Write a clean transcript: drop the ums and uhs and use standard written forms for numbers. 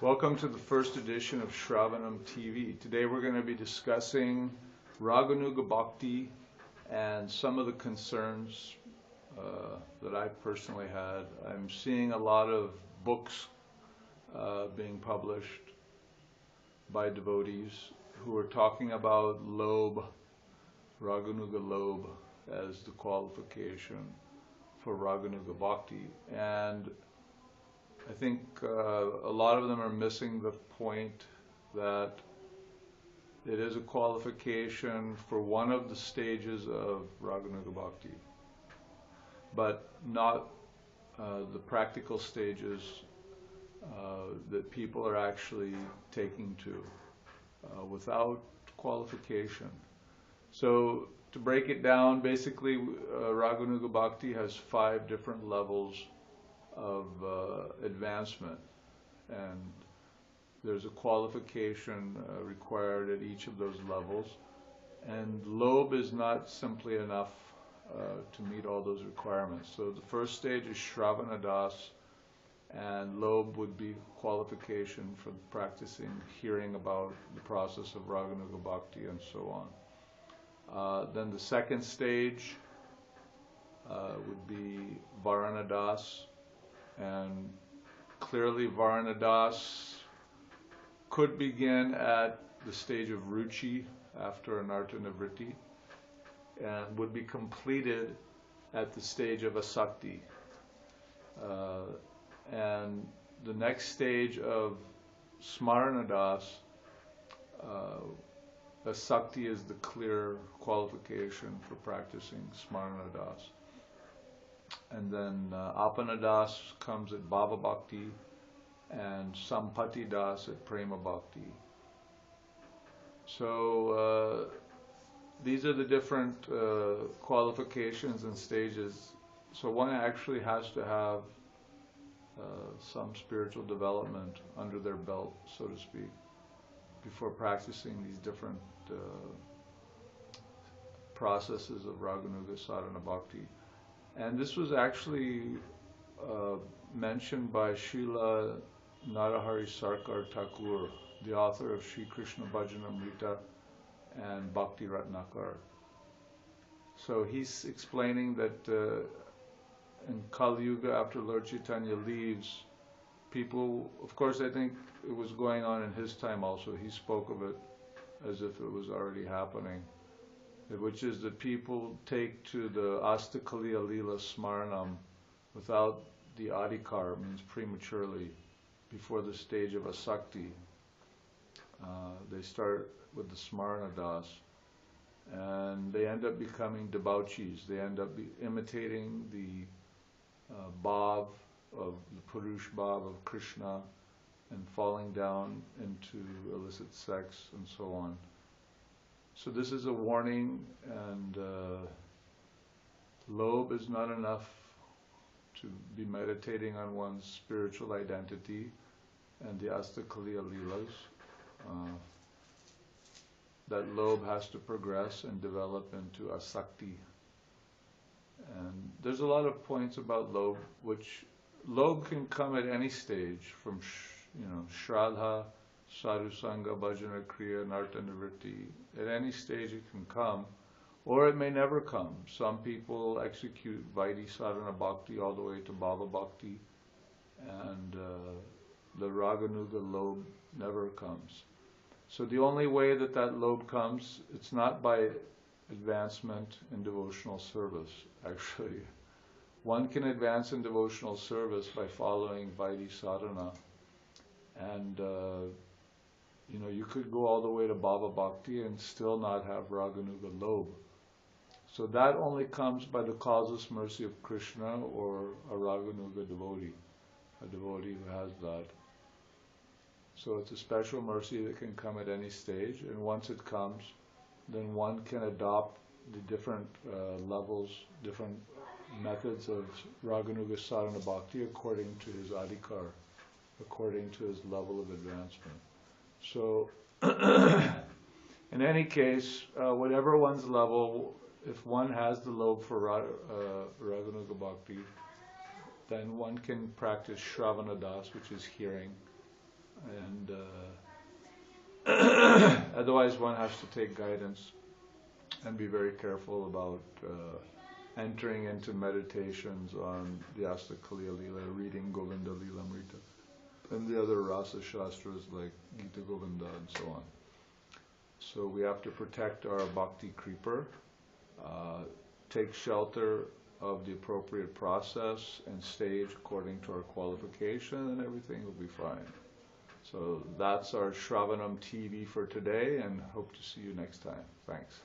Welcome to the first edition of Shravanam TV. Today we're going to be discussing Raganuga Bhakti and some of the concerns that I personally had. I'm seeing a lot of books being published by devotees who are talking about Lobha, Raganuga Lobha, as the qualification for Raganuga Bhakti. And I think a lot of them are missing the point that it is a qualification for one of the stages of Raganuga Bhakti, but not the practical stages that people are actually taking to without qualification. So to break it down, basically Raganuga Bhakti has 5 different levels of advancement, and there's a qualification required at each of those levels, and Lobha is not simply enough to meet all those requirements. So the first stage is Shravanadas, and Lobha would be qualification for practicing hearing about the process of Raganuga Bhakti and so on. Then the second stage would be Varanadas, and clearly Varanadas could begin at the stage of Ruchi after Anartha Nivritti and would be completed at the stage of Asakti. And the next stage of Smaranadas, Asakti is the clear qualification for practicing Smaranadas. And then Apanadas comes at Bhava Bhakti, and Sampati Das at Prema Bhakti. So these are the different qualifications and stages. So one actually has to have some spiritual development under their belt, so to speak, before practicing these different processes of Raganuga Sadhana Bhakti. And this was actually mentioned by Srila Narahari Sarkar Thakur, the author of Sri Krishna Bhajanamrita and Bhakti Ratnakar. So he's explaining that in Kaliya, after Lord Chaitanya leaves, people, of course I think it was going on in his time also, he spoke of it as if it was already happening, which is that people take to the astha, kaliya, lilas, smaranam without the adhikar, means prematurely, before the stage of asakti. They start with the smaranadas, and they end up becoming debauchees. They end up imitating the bhav of the Purush bhav of Krishna and falling down into illicit sex and so on. So this is a warning, and Lobha is not enough to be meditating on one's spiritual identity and the astha, kaliya, lilas. That Lobha has to progress and develop into asakti. And there's a lot of points about Lobha, which Lobha can come at any stage, from Shraddha, Sadhu Sangha, Bhajana Kriya, Nartha Nivritti. At any stage it can come, or it may never come. Some people execute Vaidhi Sadhana Bhakti all the way to Bhava Bhakti, and the Raganuga Lobha never comes. So the only way that Lobha comes, it's not by advancement in devotional service, actually. One can advance in devotional service by following Vaidhi Sadhana, and you could go all the way to Bhava Bhakti and still not have Raganuga Lobha. So that only comes by the causeless mercy of Krishna or a Raganuga devotee, a devotee who has that. So it's a special mercy that can come at any stage, and once it comes, then one can adopt the different levels, different methods of Raganuga Sadhana Bhakti according to his adhikar, according to his level of advancement. So, in any case, whatever one's level, if one has the Lobha for Raganuga Bhakti, then one can practice Shravanadas, which is hearing, And otherwise one has to take guidance and be very careful about entering into meditations on the astha, kaliya, lila, reading Govinda, Lilamrita, and the other rasa shastras like Gita Govinda and so on. So we have to protect our bhakti creeper, take shelter of the appropriate process and stage according to our qualification, and everything will be fine. So that's our Shravanam TV for today, and hope to see you next time. Thanks.